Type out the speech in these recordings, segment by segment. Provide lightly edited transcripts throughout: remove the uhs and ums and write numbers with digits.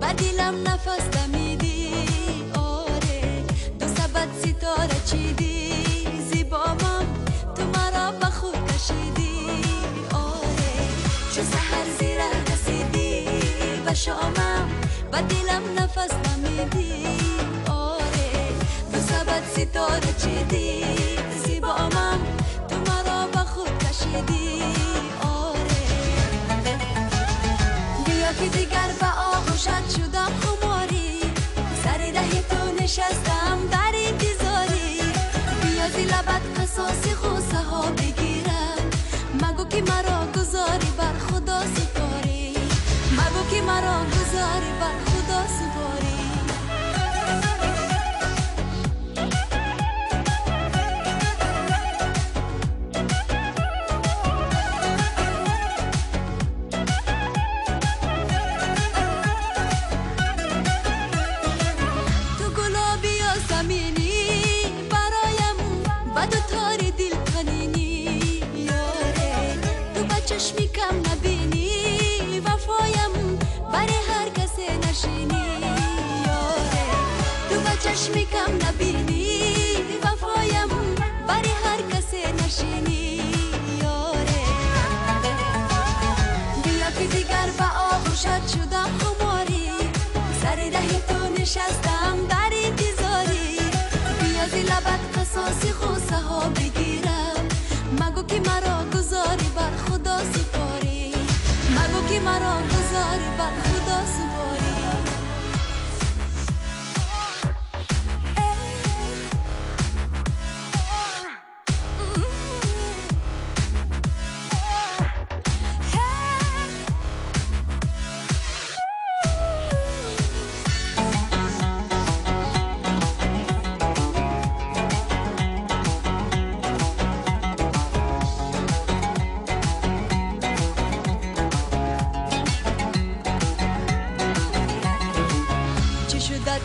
با دلم نفس دمیدی آره دو سبد ستاره چیدی زیبامم تو مرا به خود کشیدی آره چو سحر زیره رسیدی به شامم با دلم نفس دمیدی آره دو سبد ستاره چیدی زیبامم تو مرا به خود کشیدی آره بیا که دیگر به آغوشت شدم خماری سر ره تو نشستم در انتظاری بیا زی لبت قصاص خوصه ها بگیرم مگو که مرا گذاری بر خدا سپاری مگو که مرا گذاری بر خدا سپاری چشمی کم نبینی وفایم برای هر کسی نشینی یاره تو با چشمی کم نبینی وفایم برای هر کسی نشینی یاره بیا که دیگر با آغوشت شدم خماری سر ره تو نشستم در انتظاری بیا زی لبت قصاص خوصه ها بگیرم مگو که مرا گذاری بر خدا سپاری مگو که مرا گذاری بر خدا سپاری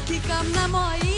که کم نمایی